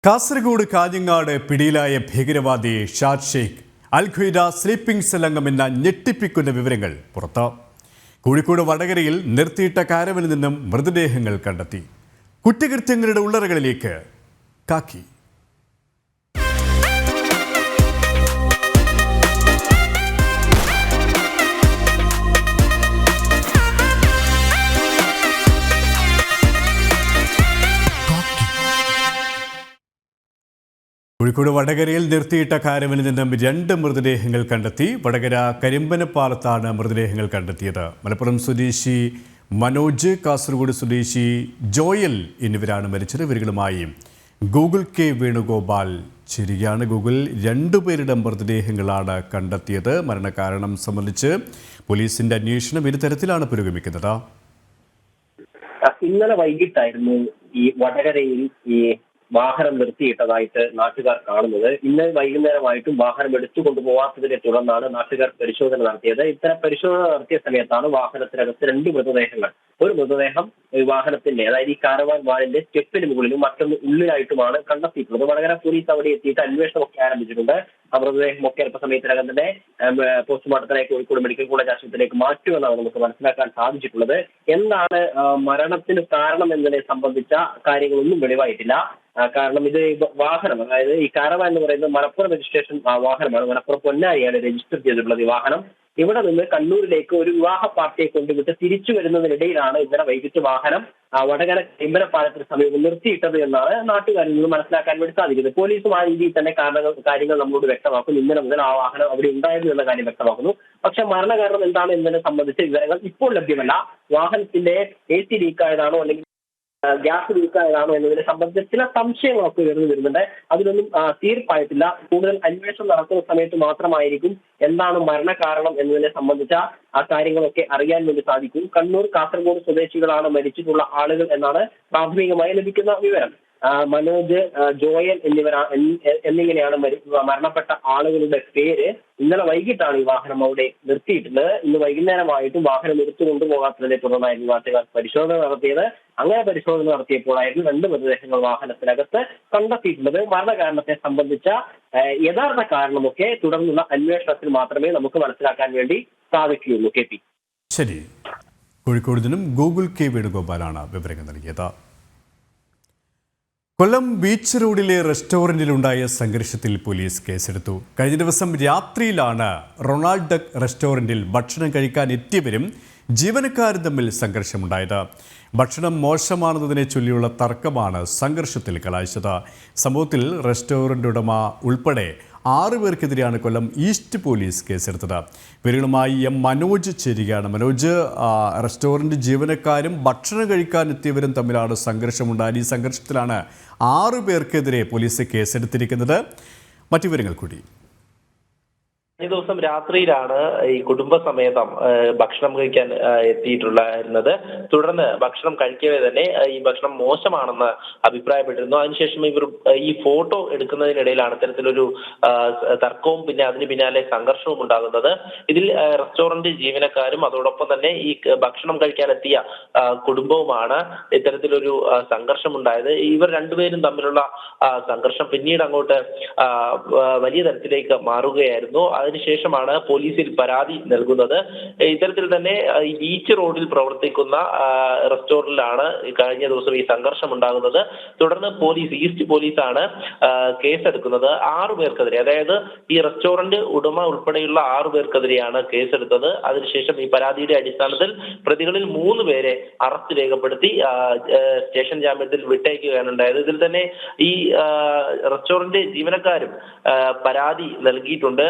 കാസർഗോഡ് കാഞ്ഞങ്ങാട് പിടിയിലായ ഭീകരവാദി ഷാദ് ഷെയ്ഖ് അൽ Qaeda sleeping cell അംഗമെന്ന ഞെട്ടിപ്പിക്കുന്ന വിവരങ്ങൾ പുറത്ത്. കോഴിക്കോട് വടകരയിൽ നിർത്തിയിട്ട കാരവനിൽ നിന്നും മൃതദേഹങ്ങൾ കണ്ടെത്തി. കുറ്റകൃത്യങ്ങളുടെ ഉള്ളറകളിലേക്ക് കാക്കി. കോഴിക്കോട് വടകരയിൽ നിർത്തിയിട്ട കാരവനിൽ നിന്നും 2 മൃതദേഹങ്ങൾ കണ്ടെത്തി. വടകര കരിമ്പനപ്പാലത്താണ് മൃതദേഹങ്ങൾ കണ്ടെത്തിയത്. മലപ്പുറം സ്വദേശി മനോജ്, കാസർഗോഡ് സ്വദേശി ജോയൽ എന്നിവരാണ് മരിച്ചത്. ഇവരുമായി ഗൂഗിൾ കെ വേണുഗോപാൽ ശരിയാണ്. ഗൂഗിൾ 2 പേരുടെ മൃതദേഹങ്ങളാണ് കണ്ടെത്തിയത്. മരണകാരണം സംബന്ധിച്ച് പോലീസിന്റെ അന്വേഷണം ഇരുതരത്തിലാണ് പുരോഗമിക്കുന്നത്. ഇന്നലെ വൈകിട്ടായിരുന്നു ഈ വടകരയിൽ ഈ വാഹനം നിർത്തിയിട്ടതായിട്ട് നാട്ടുകാർ കാണുന്നത്. ഇന്ന് വൈകുന്നേരമായിട്ടും വാഹനം എടുത്തു കൊണ്ടുപോകാത്തതിനെ തുടർന്നാണ് നാട്ടുകാർ പരിശോധന നടത്തിയത്. ഇത്തരം പരിശോധന നടത്തിയ സമയത്താണ് വാഹനത്തിനകത്ത് 2 മൃതദേഹങ്ങൾ, ഒരു മൃതദേഹം വാഹനത്തിന്റെ, അതായത് ഈ കാരവാൻ വാനിന്റെ സ്റ്റെപ്പിന് മുകളിലും മറ്റൊന്ന് ഉള്ളിലായിട്ടുമാണ് കണ്ടെത്തിയിട്ടുള്ളത്. വടകര പോലീസ് അവിടെ എത്തിയിട്ട് അന്വേഷണമൊക്കെ ആരംഭിച്ചിട്ടുണ്ട്. ആ മൃതദേഹമൊക്കെ അല്പസമയത്തിനകം തന്നെ പോസ്റ്റ്മോർട്ടത്തിനായി കോഴിക്കോട് മെഡിക്കൽ കോളേജ് ആശുപത്രിയിലേക്ക് മാറ്റുമെന്നാണ് നമുക്ക് മനസ്സിലാക്കാൻ സാധിച്ചിട്ടുള്ളത്. എന്താണ് മരണത്തിന് കാരണം എന്നതിനെ സംബന്ധിച്ച കാര്യങ്ങളൊന്നും വെളിവായിട്ടില്ല. കാരണം ഇത് വാഹനം, അതായത് ഈ കാരവാൻ എന്ന് പറയുന്നത് മലപ്പുറം രജിസ്ട്രേഷൻ വാഹനമാണ്. മലപ്പുറം പൊന്നാരിയാണ് രജിസ്റ്റർ ചെയ്തിട്ടുള്ളത്. ഈ വാഹനം ഇവിടെ നിന്ന് കണ്ണൂരിലേക്ക് ഒരു വിവാഹ പാർട്ടിയെ കൊണ്ടുവിട്ട് തിരിച്ചു വരുന്നതിനിടയിലാണ് ഇന്നലെ വൈകിട്ട് വാഹനം വടകര കരിമ്പനപ്പാലത്തിന് സമീപം നിർത്തിയിട്ടത് എന്നാണ് നാട്ടുകാരിൽ നിന്ന് മനസ്സിലാക്കാൻ വേണ്ടി സാധിക്കുന്നത്. പോലീസും ആ രീതിയിൽ തന്നെ കാര്യങ്ങൾ നമ്മളോട് വ്യക്തമാക്കുന്നു. ഇന്നലെ മുതൽ ആ വാഹനം അവിടെ ഉണ്ടായിരുന്നു എന്ന കാര്യം വ്യക്തമാക്കുന്നു. പക്ഷെ മരണകാരണം എന്താണ് എന്നതിനെ സംബന്ധിച്ച വിവരങ്ങൾ ഇപ്പോൾ ലഭ്യമല്ല. വാഹനത്തിന്റെ AC ലീക്കായതാണോ അല്ലെങ്കിൽ ഗ്യാസ് ലീക്കായതാണോ എന്നതിനെ സംബന്ധിച്ച് ചില സംശയങ്ങളൊക്കെ ഉയർന്നു വരുന്നുണ്ട്. അതിനൊന്നും തീർപ്പായിട്ടില്ല. കൂടുതൽ അന്വേഷണം നടക്കുന്ന സമയത്ത് മാത്രമായിരിക്കും എന്താണ് മരണകാരണം എന്നതിനെ സംബന്ധിച്ച ആ കാര്യങ്ങളൊക്കെ അറിയാൻ വേണ്ടി സാധിക്കും. കണ്ണൂർ, കാസർഗോഡ് സ്വദേശികളാണ് മരിച്ചിട്ടുള്ള ആളുകൾ എന്നാണ് പ്രാഥമികമായി ലഭിക്കുന്ന വിവരം. മനോജ്, ജോയൽ എന്നിങ്ങനെയാണ് മരണപ്പെട്ട ആളുകളുടെ പേര്. ഇന്നലെ വൈകിട്ടാണ് ഈ വാഹനം അവിടെ നിർത്തിയിട്ടുള്ളത്. ഇന്ന് വൈകുന്നേരമായിട്ടും വാഹനം എടുത്തു കൊണ്ടുപോകാത്തതിനെ തുടർന്നായിരുന്നു നാട്ടുകാർ പരിശോധന നടത്തിയത്. അങ്ങനെ പരിശോധന നടത്തിയപ്പോഴായിരുന്നു 2 മൃതദേഹങ്ങൾ വാഹനത്തിനകത്ത് കണ്ടെത്തിയിട്ടുള്ളത്. മരണകാരണത്തെ സംബന്ധിച്ച യഥാർത്ഥ കാരണമൊക്കെ തുടർന്നുള്ള അന്വേഷണത്തിൽ മാത്രമേ നമുക്ക് മനസ്സിലാക്കാൻ വേണ്ടി സാധിക്കുകയുള്ളൂ. KP ശരി. കോഴിക്കോട് നിന്നും ഗൂഗിൾ കെ വേണുഗോപാലാണ് വിവരങ്ങൾ നൽകിയത്. കൊല്ലം ബീച്ച് റോഡിലെ റെസ്റ്റോറൻറ്റിലുണ്ടായ സംഘർഷത്തിൽ പോലീസ് കേസെടുത്തു. കഴിഞ്ഞ ദിവസം രാത്രിയിലാണ് റൊണാൾഡ് ഡക്ക് റെസ്റ്റോറൻറ്റിൽ ഭക്ഷണം കഴിക്കാൻ എത്തിയവരും ജീവനക്കാരും തമ്മിൽ സംഘർഷമുണ്ടായത്. ഭക്ഷണം മോശമാണെന്നതിനെ ചൊല്ലിയുള്ള തർക്കമാണ് സംഘർഷത്തിൽ കലാശിച്ചത്. സംഭവത്തിൽ റെസ്റ്റോറൻറ്റ് ഉടമ ഉൾപ്പെടെ 6 പേർക്കെതിരെയാണ് കൊല്ലം ഈസ്റ്റ് പോലീസ് കേസെടുത്തത്. ഇവരുമായി മനോജ് ചേരുകയാണ്. മനോജ്, റെസ്റ്റോറൻറ്റ് ജീവനക്കാരും ഭക്ഷണം കഴിക്കാൻ എത്തിയവരും തമ്മിലാണ് സംഘർഷമുണ്ടായത്. ഈ സംഘർഷത്തിലാണ് 6 പേർക്കെതിരെ പോലീസ് കേസെടുത്തിരിക്കുന്നത്. മറ്റു വിവരങ്ങൾ കൂടി. കഴിഞ്ഞ ദിവസം രാത്രിയിലാണ് ഈ കുടുംബസമേതം ഭക്ഷണം കഴിക്കാൻ എത്തിയിട്ടുണ്ടായിരുന്നത്. തുടർന്ന് ഭക്ഷണം കഴിക്കവേ തന്നെ ഈ ഭക്ഷണം മോശമാണെന്ന് അഭിപ്രായപ്പെട്ടിരുന്നു. അതിനുശേഷം ഇവർ ഈ ഫോട്ടോ എടുക്കുന്നതിനിടയിലാണ് ഇത്തരത്തിലൊരു തർക്കവും പിന്നെ അതിന് പിന്നാലെ സംഘർഷവും ഉണ്ടാകുന്നത്. ഇതിൽ റെസ്റ്റോറന്റ് ജീവനക്കാരും അതോടൊപ്പം തന്നെ ഈ ഭക്ഷണം കഴിക്കാനെത്തിയ കുടുംബവുമാണ് ഇത്തരത്തിലൊരു സംഘർഷം ഉണ്ടായത്. ഇവർ 2 പേരും തമ്മിലുള്ള സംഘർഷം പിന്നീട് അങ്ങോട്ട് വലിയ തരത്തിലേക്ക് മാറുകയായിരുന്നു. അതിനുശേഷമാണ് പോലീസിൽ പരാതി നൽകുന്നത്. ഇത്തരത്തിൽ തന്നെ ഈ ബീച്ച് റോഡിൽ പ്രവർത്തിക്കുന്ന റെസ്റ്റോറന്റിലാണ് കഴിഞ്ഞ ദിവസം ഈ സംഘർഷം ഉണ്ടാകുന്നത്. തുടർന്ന് ഈസ്റ്റ് പോലീസാണ് കേസെടുക്കുന്നത്. 6 പേർക്കെതിരെ, അതായത് ഈ റെസ്റ്റോറന്റ് ഉടമ ഉൾപ്പെടെയുള്ള 6 പേർക്കെതിരെയാണ് കേസെടുത്തത്. അതിനുശേഷം ഈ പരാതിയുടെ അടിസ്ഥാനത്തിൽ പ്രതികളിൽ 3 പേരെ അറസ്റ്റ് രേഖപ്പെടുത്തി സ്റ്റേഷൻ ജാമ്യത്തിൽ വിട്ടയക്കുകയാണ് ഉണ്ടായത്. ഇതിൽ തന്നെ ഈ റെസ്റ്റോറന്റ് ജീവനക്കാരും പരാതി നൽകിയിട്ടുണ്ട്.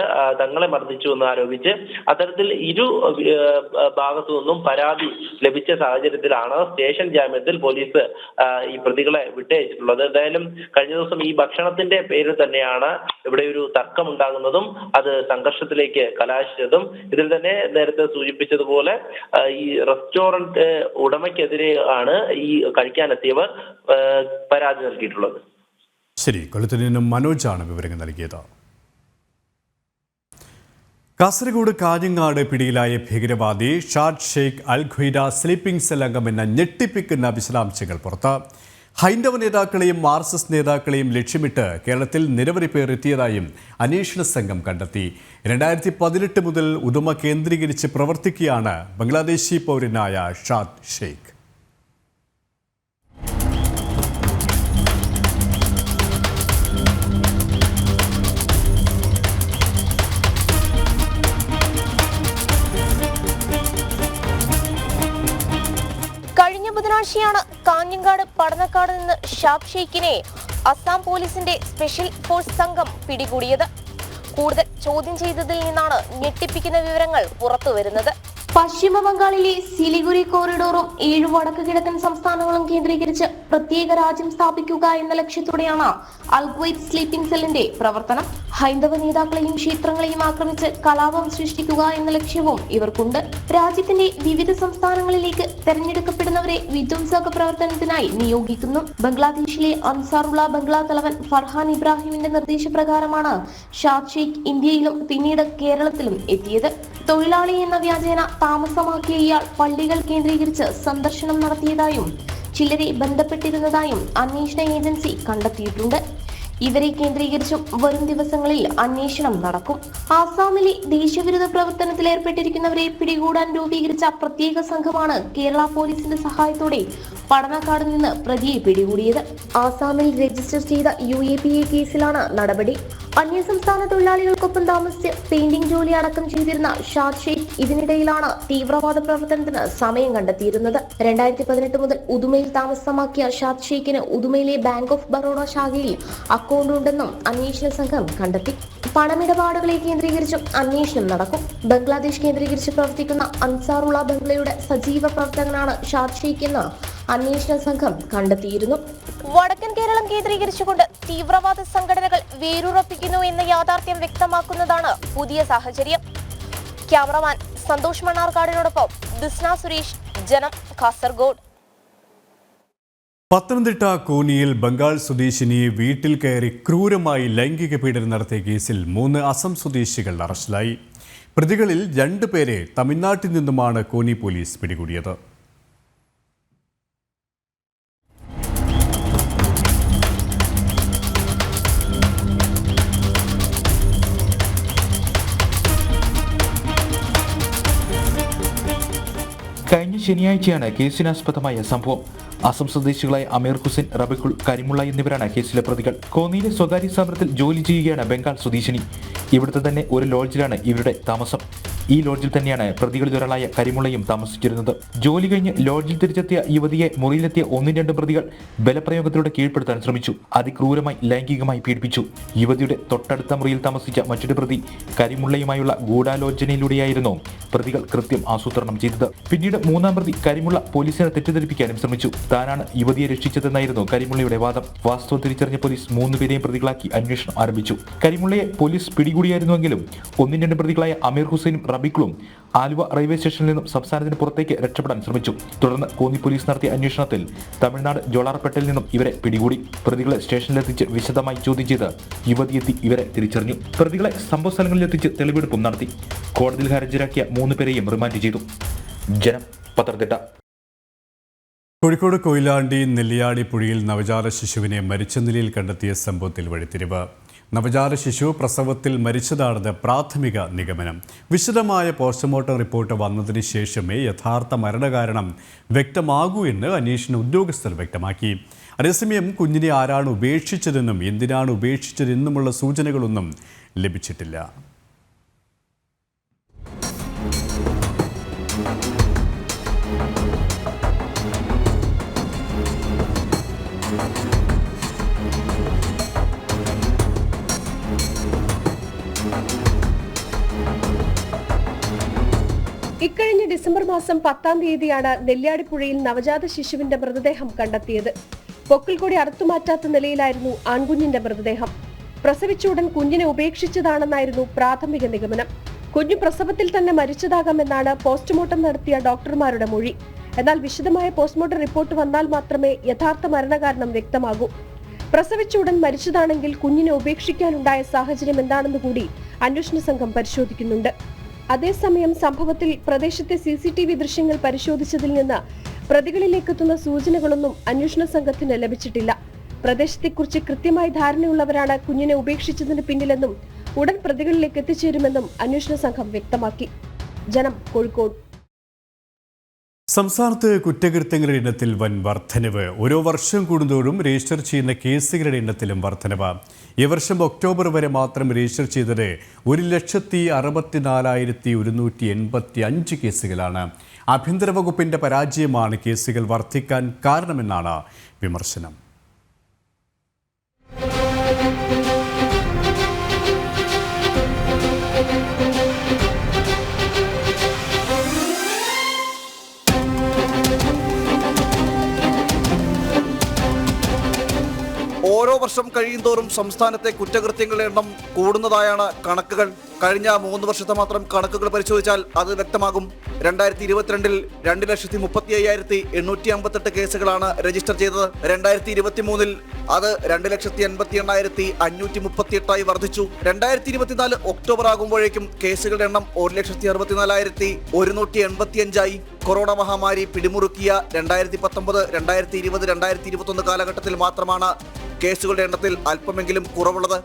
തങ്ങളെ മർദ്ദിച്ചു എന്ന് ആരോപിച്ച് അത്തരത്തിൽ ഭാഗത്തു നിന്നും പരാതി ലഭിച്ച സാഹചര്യത്തിലാണ് സ്റ്റേഷൻ ജാമ്യത്തിൽ പോലീസ് ഈ പ്രതികളെ വിട്ടയച്ചിട്ടുള്ളത്. എന്തായാലും കഴിഞ്ഞ ദിവസം ഈ ഭക്ഷണത്തിന്റെ പേരിൽ തന്നെയാണ് ഇവിടെ ഒരു തർക്കം ഉണ്ടാകുന്നതും അത് സംഘർഷത്തിലേക്ക് കലാശിച്ചതും. ഇതിൽ തന്നെ നേരത്തെ സൂചിപ്പിച്ചതുപോലെ ഈ റെസ്റ്റോറന്റ് ഉടമയ്ക്കെതിരെ ആണ് ഈ കഴിക്കാനെത്തിയവർ പരാതി നൽകിയിട്ടുള്ളത്. ശരി. കൊല്ലത്തിൽ നിന്നും മനോജാണ് വിവരങ്ങൾ നൽകിയത്. കാസർഗോഡ് കാഞ്ഞങ്ങാട് പിടിയിലായ ഭീകരവാദി ഷാദ് ഷെയ്ഖ് അൽ ഖ്വയ്ദ സ്ലീപ്പിംഗ് സെൽ അംഗമെന്ന ഞെട്ടിപ്പിക്കുന്ന വിശദാംശങ്ങൾ പുറത്ത്. ഹൈന്ദവ നേതാക്കളെയും RSS നേതാക്കളെയും ലക്ഷ്യമിട്ട് കേരളത്തിൽ നിരവധി പേർ എത്തിയതായും അന്വേഷണ സംഘം കണ്ടെത്തി. 2018 മുതൽ ഉദുമ കേന്ദ്രീകരിച്ച് പ്രവർത്തിക്കുകയാണ് ബംഗ്ലാദേശി പൗരനായ ഷാദ് ഷെയ്ഖ്. കഴിഞ്ഞ ബുധനാഴ്ചയാണ് കാഞ്ഞങ്ങാട് പടന്നക്കാട് നിന്ന് ഷാദ് ഷെയ്ഖിനെ അസാം പോലീസിന്റെ സ്പെഷ്യൽ ഫോഴ്സ് സംഘം പിടികൂടിയത്. കൂടുതൽ ചോദ്യം ചെയ്തതിൽ നിന്നാണ് ഞെട്ടിപ്പിക്കുന്ന വിവരങ്ങൾ പുറത്തുവരുന്നത്. പശ്ചിമ ബംഗാളിലെ സിലിഗുരി കോറിഡോറും 7 വടക്ക് കിഴക്കൻ സംസ്ഥാനങ്ങളും കേന്ദ്രീകരിച്ച് പ്രത്യേക രാജ്യം സ്ഥാപിക്കുക എന്ന ലക്ഷ്യത്തോടെയാണ് അൽക്വൈറ്റ് സ്ലീപ്പിംഗ് സെല്ലിന്റെ പ്രവർത്തനം. ഹൈന്ദവ നേതാക്കളെയും ക്ഷേത്രങ്ങളെയും ആക്രമിച്ച് കലാപം സൃഷ്ടിക്കുക എന്ന ലക്ഷ്യവും ഇവർക്കുണ്ട്. രാജ്യത്തിന്റെ വിവിധ സംസ്ഥാനങ്ങളിലേക്ക് തെരഞ്ഞെടുക്കപ്പെടുന്നവരെ വിധ്വംസക പ്രവർത്തനത്തിനായി നിയോഗിക്കുന്നു. ബംഗ്ലാദേശിലെ അൻസാറുള്ള ബംഗ്ലാ തലവൻ ഫർഹാൻ ഇബ്രാഹിമിന്റെ നിർദ്ദേശപ്രകാരമാണ് ഷാദ് ഷെയ്ഖ് ഇന്ത്യയിലും പിന്നീട് കേരളത്തിലും എത്തിയത്. തൊഴിലാളി എന്ന വ്യാജേന താമസമാക്കിയ ഇയാൾ പള്ളികൾ കേന്ദ്രീകരിച്ച് സന്ദർശനം നടത്തിയതായും ചിലരെ ബന്ധപ്പെട്ടിരുന്നതായും അന്വേഷണ ഏജൻസി കണ്ടെത്തിയിട്ടുണ്ട്. ഇവരെ കേന്ദ്രീകരിച്ചും വരും ദിവസങ്ങളിൽ അന്വേഷണം നടക്കും. ആസാമിലെ ദേശവിരുദ്ധ പ്രവർത്തനത്തിൽ ഏർപ്പെട്ടിരിക്കുന്നവരെ പിടികൂടാൻ രൂപീകരിച്ച പ്രത്യേക സംഘമാണ് കേരള പോലീസിന്റെ സഹായത്തോടെ പടന്നക്കാട് നിന്ന് പ്രതിയെ പിടികൂടിയത്. ആസാമിൽ രജിസ്റ്റർ ചെയ്ത UAPA കേസിലാണ് നടപടി. അന്യസംസ്ഥാന തൊഴിലാളികൾക്കൊപ്പം താമസിച്ച് പെയിന്റിംഗ് ജോലി അടക്കം ചെയ്തിരുന്ന ഷാദ് ഷെയ്ഖ് ഇതിനിടയിലാണ് തീവ്രവാദ പ്രവർത്തനത്തിന് സമയം കണ്ടെത്തിയിരുന്നത്. 2018 മുതൽ ഉദുമയിൽ താമസമാക്കിയ ഷാദ് ഷെയ്ഖിന് ഉദുമയിലെ ബാങ്ക് ഓഫ് ബറോഡ ശാഖയിൽ അക്കൗണ്ട് ഉണ്ടെന്നും അന്വേഷണ സംഘം കണ്ടെത്തി. പണമിടപാടുകളെ കേന്ദ്രീകരിച്ചും അന്വേഷണം നടക്കും. ബംഗ്ലാദേശ് കേന്ദ്രീകരിച്ച് പ്രവർത്തിക്കുന്ന അൻസാറുള്ള ബംഗ്ലയുടെ സജീവ പ്രവർത്തകനാണ് ഷാദ് ഷെയ്ഖ് എന്ന് അന്വേഷണ സംഘം കണ്ടെത്തിയിരുന്നു. വടക്കൻ കേരളം കേന്ദ്രീകരിച്ചുകൊണ്ട് തീവ്രവാദ സംഘടനകൾ വേരുറപ്പിക്കുന്നു എന്ന യാഥാർത്ഥ്യം വ്യക്തമാക്കുന്നതാണ് പുതിയ സാഹചര്യം. ക്യാമറമാൻ സന്തോഷ് മണ്ണാർക്കാടിനോടൊപ്പം ദിസ്ന സുരേഷ്, ജനം, കാസർഗോഡ്. പത്തനംതിട്ട കോന്നിയിൽ ബംഗാൾ സ്വദേശിനിയെ വീട്ടിൽ കയറി ക്രൂരമായി ലൈംഗിക പീഡനം നടത്തിയ കേസിൽ 3 അസം സ്വദേശികൾ അറസ്റ്റിലായി. പ്രതികളിൽ 2 പേരെ തമിഴ്നാട്ടിൽ നിന്നുമാണ് കോന്നി പോലീസ് പിടികൂടിയത്. കഴിഞ്ഞ ശനിയാഴ്ചയാണ് കേസിനാസ്പദമായ സംഭവം. അസം സ്വദേശികളായ അമീർ ഹുസൈൻ, റബിക്കുൾ, കരിമുള്ള എന്നിവരാണ് കേസിലെ പ്രതികൾ. കോന്നിയിലെ സ്വകാര്യ സ്ഥാപനത്തിൽ ജോലി ചെയ്യുകയാണ് ബംഗാൾ സ്വദേശിനി. ഇവിടുത്തെ തന്നെ ഒരു ലോഡ്ജിലാണ് ഇവരുടെ താമസം. ഈ ലോഡ്ജിൽ തന്നെയാണ് പ്രതികളിൽ ഒരാളായ കരിമുള്ളയും താമസിച്ചിരുന്നത്. ജോലി കഴിഞ്ഞ് ലോഡ്ജിൽ തിരിച്ചെത്തിയ യുവതിയെ മുറിയിലെത്തിയ 1-2 പ്രതികൾ ബലപ്രയോഗത്തിലൂടെ കീഴ്പ്പെടുത്താൻ ശ്രമിച്ചു. അതിക്രൂരമായി ലൈംഗികമായി പീഡിപ്പിച്ചു. യുവതിയുടെ തൊട്ടടുത്ത മുറിയിൽ താമസിച്ച മറ്റൊരു പ്രതി കരിമുള്ളയുമായുള്ള ഗൂഢാലോചനയിലൂടെയായിരുന്നു പ്രതികൾ കൃത്യം ആസൂത്രണം ചെയ്തത്. പിന്നീട് 3-ാം പ്രതി കരിമുള്ള പോലീസിനെ തെറ്റിദ്ധരിപ്പിക്കാനും ശ്രമിച്ചു. താനാണ് യുവതിയെ രക്ഷിച്ചതെന്നായിരുന്നു കരിമുള്ളയുടെ വാദം. വാസ്തവം തിരിച്ചറിഞ്ഞ പോലീസ് 3 പേരെയും പ്രതികളാക്കി അന്വേഷണം ആരംഭിച്ചു. കരിമുള്ളയെ പോലീസ് പിടികൂടിയായിരുന്നുവെങ്കിലും 1-2 പ്രതികളായ അമീർ ഹുസൈനും റബിക്കുളും ആലുവ റെയിൽവേ സ്റ്റേഷനിൽ നിന്നും സംസ്ഥാനത്തിന് പുറത്തേക്ക് രക്ഷപ്പെടാൻ ശ്രമിച്ചു. തുടർന്ന് കോന്നി പോലീസ് നടത്തിയ അന്വേഷണത്തിൽ തമിഴ്നാട് ജോളാർപേട്ടയിൽ നിന്നും ഇവരെ പിടികൂടി. പ്രതികളെ സ്റ്റേഷനിലെത്തിച്ച് വിശദമായി ചോദ്യം ചെയ്ത് യുവതിയെത്തി ഇവരെ തിരിച്ചറിഞ്ഞു. പ്രതികളെ സംഭവ സ്ഥലങ്ങളിലെത്തിച്ച് തെളിവെടുപ്പും നടത്തി. കോടതിയിൽ ഹാജരാക്കിയ 3 പേരെയും റിമാൻഡ് ചെയ്തു. ജനം, പത്തനംതിട്ട. കോഴിക്കോട് കൊയിലാണ്ടി നെല്ലിയാടി പുഴയിൽ നവജാത ശിശുവിനെ മരിച്ച നിലയിൽ കണ്ടെത്തിയ സംഭവത്തിൽ വഴിത്തിരിവ്. നവജാത ശിശു പ്രസവത്തിൽ മരിച്ചതാണെന്ന് പ്രാഥമിക നിഗമനം. വിശദമായ പോസ്റ്റ്മോർട്ടം റിപ്പോർട്ട് വന്നതിന് ശേഷമേ യഥാർത്ഥ മരണകാരണം വ്യക്തമാകൂ എന്ന് അന്വേഷണ ഉദ്യോഗസ്ഥർ വ്യക്തമാക്കി. അതേസമയം കുഞ്ഞിനെ ആരാണ് ഉപേക്ഷിച്ചതെന്നും എന്തിനാണ് ഉപേക്ഷിച്ചതെന്നുമുള്ള സൂചനകളൊന്നും ലഭിച്ചിട്ടില്ല. ഇക്കഴിഞ്ഞ ഡിസംബർ മാസം 10-ാം തീയതിയാണ് നെല്ലിയാടിപ്പുഴയിൽ നവജാത ശിശുവിന്റെ മൃതദേഹം കണ്ടെത്തിയത്. പൊക്കിൾ കൂടി അറുത്തുമാറ്റാത്ത നിലയിലായിരുന്നു ആൺകുഞ്ഞിന്റെ മൃതദേഹം. പ്രസവിച്ച ഉടൻ കുഞ്ഞിനെ ഉപേക്ഷിച്ചതാണെന്നായിരുന്നു പ്രാഥമിക നിഗമനം. കുഞ്ഞു പ്രസവത്തിൽ തന്നെ മരിച്ചതാകാമെന്നാണ് പോസ്റ്റ്മോർട്ടം നടത്തിയ ഡോക്ടർമാരുടെ മൊഴി. എന്നാൽ വിശദമായ പോസ്റ്റ്മോർട്ടം റിപ്പോർട്ട് വന്നാൽ മാത്രമേ യഥാർത്ഥ മരണകാരണം വ്യക്തമാകൂ. പ്രസവിച്ച ഉടൻ മരിച്ചതാണെങ്കിൽ കുഞ്ഞിനെ ഉപേക്ഷിക്കാനുണ്ടായ സാഹചര്യം എന്താണെന്ന് കൂടി അന്വേഷണ സംഘം പരിശോധിക്കുന്നുണ്ട്. അതേസമയം സംഭവത്തിൽ പ്രദേശത്തെ CCTV ദൃശ്യങ്ങൾ പരിശോധിച്ചതിൽ നിന്ന് പ്രതികളിലേക്കെത്തുന്ന സൂചനകളൊന്നും അന്വേഷണ സംഘത്തിന് ലഭിച്ചിട്ടില്ല. പ്രദേശത്തെക്കുറിച്ച് കൃത്യമായി ധാരണയുള്ളവരാണ് കുഞ്ഞിനെ ഉപേക്ഷിച്ചതിന് പിന്നിലെന്നും ഉടൻ പ്രതികളിലേക്ക് എത്തിച്ചേരുമെന്നും അന്വേഷണ സംഘം വ്യക്തമാക്കി. ജനം, കോഴിക്കോട്. സംസ്ഥാനത്ത് കുറ്റകൃത്യങ്ങളുടെ എണ്ണത്തിൽ വൻ വർധനവ്. ഓരോ വർഷം കൂടുന്തോറും രജിസ്റ്റർ ചെയ്യുന്ന കേസുകളുടെ എണ്ണത്തിലും വർധനവ്. ഈ വർഷം ഒക്ടോബർ വരെ മാത്രം രജിസ്റ്റർ ചെയ്തത് 1,64,185 കേസുകളാണ്. ആഭ്യന്തര വകുപ്പിന്റെ പരാജയമാണ് കേസുകൾ വർദ്ധിക്കാൻ കാരണമെന്നാണ് വിമർശനം. ഓരോ വർഷം കഴിയുന്തോറും സംസ്ഥാനത്തെ കുറ്റകൃത്യങ്ങളുടെ എണ്ണം കൂടുന്നതായാണ് കണക്കുകൾ. കഴിഞ്ഞ 3 വർഷത്തെ മാത്രം കണക്കുകൾ പരിശോധിച്ചാൽ അത് വ്യക്തമാകും. 2022-ൽ 2,35,858 കേസുകളാണ് രജിസ്റ്റർ ചെയ്തത്. 2023-ൽ അത് 2,88,538 വർദ്ധിച്ചു. 2024 ഒക്ടോബർ ആകുമ്പോഴേക്കും കേസുകളുടെ എണ്ണം 1,64,185 കൊറോണ മഹാമാരി പിടിമുറുക്കിയ 2019, 2020, 2021 കാലഘട്ടത്തിൽ മാത്രമാണ് കേസുകളുടെ എണ്ണത്തിൽ അല്പമെങ്കിലും കുറവുള്ളത്.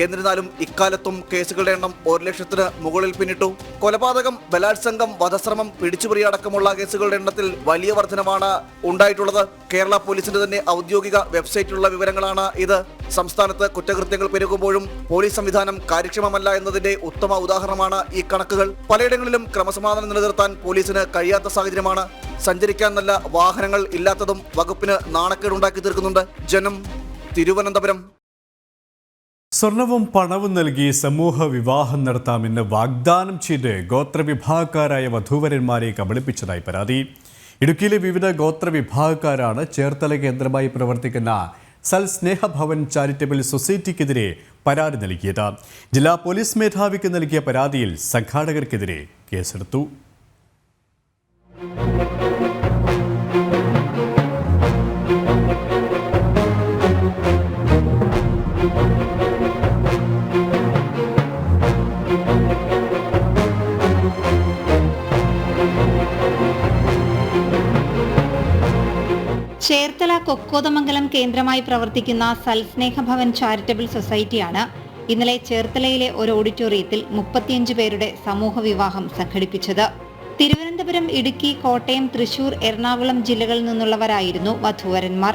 എന്നിരുന്നാലും ഇക്കാലത്തും കേസുകളുടെ എണ്ണം 1,00,000-ന് മുകളിൽ പിന്നിട്ടു. കൊലപാതകം, ബലാത്സംഗം, വധശ്രമം, പിടിച്ചുപറി അടക്കമുള്ള കേസുകളുടെ എണ്ണത്തിൽ വലിയ വർധനമാണ് ഉണ്ടായിട്ടുള്ളത്. കേരള പോലീസിന്റെ തന്നെ ഔദ്യോഗിക വെബ്സൈറ്റിലുള്ള വിവരങ്ങളാണ് ഇത്. സംസ്ഥാനത്ത് കുറ്റകൃത്യങ്ങൾ പെരുകുമ്പോഴും പോലീസ് സംവിധാനം കാര്യക്ഷമമല്ല എന്നതിന്റെ ഉത്തമ ഉദാഹരണമാണ് ഈ കണക്കുകൾ. പലയിടങ്ങളിലും ക്രമസമാധാനം നിലനിർത്താൻ പോലീസിന് കഴിയാത്ത സാഹചര്യമാണ്. സഞ്ചരിക്കാൻ നല്ല വാഹനങ്ങൾ ഇല്ലാത്തതും വകുപ്പിന് നാണക്കേടുണ്ടാക്കി തീർക്കുന്നുണ്ട്. ജനം, തിരുവനന്തപുരം. സ്വർണവും പണവും നൽകി സമൂഹ വിവാഹം നടത്താമെന്ന് വാഗ്ദാനം ചെയ്ത് ഗോത്രവിഭാഗക്കാരായ വധൂവരന്മാരെ കബളിപ്പിച്ചതായി പരാതി. ഇടുക്കിയിലെ വിവിധ ഗോത്രവിഭാഗക്കാരാണ് ചേർത്തല കേന്ദ്രമായി പ്രവർത്തിക്കുന്ന സൽസ്നേഹഭവൻ ചാരിറ്റബിൾ സൊസൈറ്റിക്കെതിരെ പരാതി നൽകിയത്. ജില്ലാ പോലീസ് മേധാവിക്ക് നൽകിയ പരാതിയിൽ സംഘാടകർക്കെതിരെ കേസെടുത്തു. ചേർത്തല കൊക്കോതമംഗലം കേന്ദ്രമായി പ്രവർത്തിക്കുന്ന സൽസ്നേഹഭവൻ ചാരിറ്റബിൾ സൊസൈറ്റിയാണ് ഇന്നലെ ചേർത്തലയിലെ ഒരു ഓഡിറ്റോറിയത്തിൽ 35 പേരുടെ സമൂഹ വിവാഹം സംഘടിപ്പിച്ചത്. തിരുവനന്തപുരം, ഇടുക്കി, കോട്ടയം, തൃശൂർ, എറണാകുളം ജില്ലകളിൽ നിന്നുള്ളവരായിരുന്നു വധൂവരന്മാർ.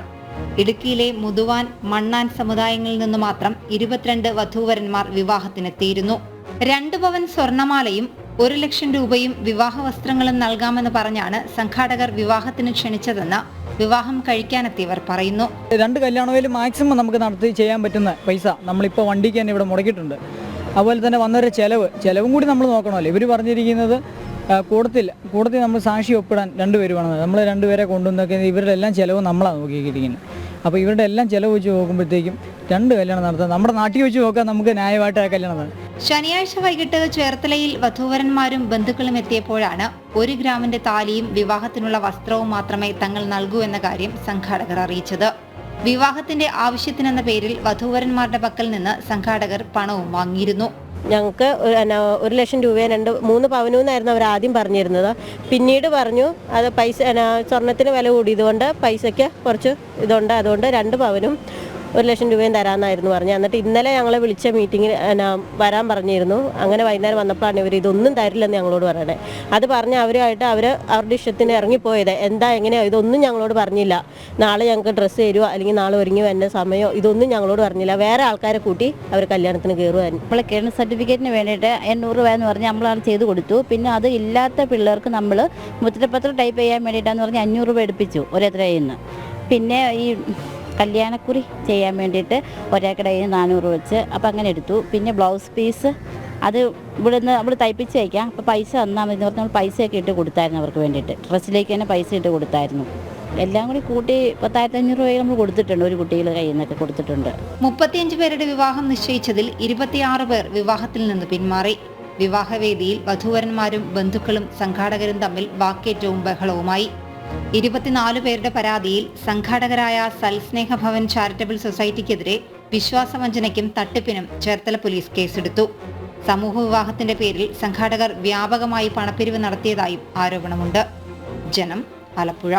ഇടുക്കിയിലെ മുതുവാൻ, മണ്ണാൻ സമുദായങ്ങളിൽ നിന്ന് മാത്രം 22 വധൂവരന്മാർ വിവാഹത്തിനെത്തിയിരുന്നു. 2 പവൻ സ്വർണമാലയും 1 ലക്ഷം രൂപയും വിവാഹ വസ്ത്രങ്ങളും നൽകാമെന്ന് പറഞ്ഞാണ് സംഘാടകർ വിവാഹത്തിന് ക്ഷണിച്ചതെന്ന് വിവാഹം കഴിക്കാനെത്തിയവർ പറയുന്നു. 2 കല്യാണവേലും മാക്സിമം നമുക്ക് നടത്തി ചെയ്യാൻ പറ്റുന്ന പൈസ നമ്മളിപ്പോൾ വണ്ടിക്ക് തന്നെ ഇവിടെ മുടക്കിയിട്ടുണ്ട്. അതുപോലെ തന്നെ വന്നൊരു ചിലവും കൂടി നമ്മൾ നോക്കണമല്ലോ. ഇവർ പറഞ്ഞിരിക്കുന്നത് കൂടത്തിൽ നമ്മൾ സാക്ഷി ഒപ്പിടാൻ 2 പേര് വേണം. നമ്മൾ 2 പേരെ കൊണ്ടുവന്നൊക്കെ ഇവരുടെ എല്ലാം ചിലവ് നമ്മളാണ് നോക്കിയിരിക്കുന്നത്. അപ്പോൾ ഇവരുടെ എല്ലാം ചിലവ് വെച്ച് നോക്കുമ്പോഴത്തേക്കും 2 കല്യാണം നടത്താം. നമ്മുടെ നാട്ടിൽ വെച്ച് നോക്കാൻ നമുക്ക് ന്യായമായിട്ട് ആ കല്യാണം നടത്താം. ശനിയാഴ്ച വൈകിട്ട് ചേർത്തലയിൽ വധൂവരന്മാരും ബന്ധുക്കളും എത്തിയപ്പോഴാണ് 1 ഗ്രാമിന്റെ താലിയും വിവാഹത്തിനുള്ള വസ്ത്രവും മാത്രമേ തങ്ങൾ നൽകൂ എന്ന കാര്യം സംഘാടകർ അറിയിച്ചത്. വിവാഹത്തിന്റെ ആവശ്യത്തിനെന്ന പേരിൽ വധൂവരന്മാരുടെ പക്കൽ നിന്ന് സംഘാടകർ പണവും വാങ്ങിയിരുന്നു. ഞങ്ങൾക്ക് 1 ലക്ഷം രൂപയും 3 പവനെന്നായിരുന്നു അവർ ആദ്യം പറഞ്ഞിരുന്നത്. പിന്നീട് പറഞ്ഞു അത് പൈസ സ്വർണത്തിന് വില കൂടിയതുകൊണ്ട് പൈസയ്ക്ക് കുറച്ച് ഇതുണ്ട്, അതുകൊണ്ട് 2 പവനും 1 ലക്ഷം രൂപയും തരാമെന്നായിരുന്നു പറഞ്ഞത്. എന്നിട്ട് ഇന്നലെ ഞങ്ങളെ വിളിച്ച മീറ്റിങ്ങിന് വരാൻ പറഞ്ഞിരുന്നു. അങ്ങനെ വൈകുന്നേരം വന്നപ്പോഴാണ് ഇവർ ഇതൊന്നും തരില്ലെന്ന് ഞങ്ങളോട് പറയണേ. അത് പറഞ്ഞ് അവരുമായിട്ട് അവരുടെ ഇഷ്ടത്തിന് ഇറങ്ങിപ്പോയത്. എങ്ങനെയോ ഇതൊന്നും ഞങ്ങളോട് പറഞ്ഞില്ല. നാളെ ഞങ്ങൾക്ക് ഡ്രസ്സ് തരുമോ അല്ലെങ്കിൽ നാളെ ഒരുങ്ങി വരുന്ന സമയമോ ഇതൊന്നും ഞങ്ങളോട് പറഞ്ഞില്ല. വേറെ ആൾക്കാരെ കൂട്ടി അവർ കല്യാണത്തിന് കയറുമായിരുന്നു. നമ്മൾ കേരള സർട്ടിഫിക്കറ്റിന് വേണ്ടിയിട്ട് 800 രൂപ എന്ന് പറഞ്ഞ് നമ്മളത് ചെയ്ത് കൊടുത്തു. പിന്നെ അത് ഇല്ലാത്ത പിള്ളേർക്ക് നമ്മൾ മുദ്രപത്രം ടൈപ്പ് ചെയ്യാൻ വേണ്ടിയിട്ടാന്ന് പറഞ്ഞ് 500 രൂപ എടുപ്പിച്ചു ഓരോരുത്തരിൽ നിന്ന്. പിന്നെ ഈ കല്യാണക്കുറി ചെയ്യാൻ വേണ്ടിയിട്ട് ഒരാൾക്കടെ 400 വെച്ച് അപ്പം അങ്ങനെ എടുത്തു. പിന്നെ ബ്ലൗസ് പീസ് അത് ഇവിടുന്ന് നമ്മൾ തയ്പ്പിച്ച് വയ്ക്കാം, അപ്പോൾ പൈസ തന്നാൽ മതി എന്ന് പറഞ്ഞാൽ നമ്മൾ പൈസയൊക്കെ ഇട്ട് കൊടുത്തായിരുന്നു അവർക്ക് വേണ്ടിയിട്ട്. ഡ്രസ്സിലേക്ക് തന്നെ പൈസ ഇട്ട് കൊടുത്തായിരുന്നു. എല്ലാം കൂടി കൂട്ടി 10,500 രൂപ നമ്മൾ കൊടുത്തിട്ടുണ്ട്. ഒരു കുട്ടികളുടെ കയ്യിൽ നിന്നൊക്കെ കൊടുത്തിട്ടുണ്ട്. 35 പേരുടെ വിവാഹം നിശ്ചയിച്ചതിൽ 26 പേർ വിവാഹത്തിൽ നിന്ന് പിന്മാറി. വിവാഹവേദിയിൽ വധൂവരന്മാരും ബന്ധുക്കളും സംഘാടകരും തമ്മിൽ വാക്കേറ്റവും ബഹളവുമായി. 24 പേരുടെ പരാതിയിൽ സംഘാടകരായ സൽസ്നേഹഭവൻ ചാരിറ്റബിൾ സൊസൈറ്റിക്കെതിരെ വിശ്വാസവഞ്ചനയ്ക്കും തട്ടിപ്പിനും ചേർത്തല പോലീസ് കേസെടുത്തു. സമൂഹ വിവാഹത്തിന്റെ പേരിൽ സംഘാടകർ വ്യാപകമായി പണപ്പിരിവ് നടത്തിയതായും ആരോപണമുണ്ട്. ജനം, ആലപ്പുഴ.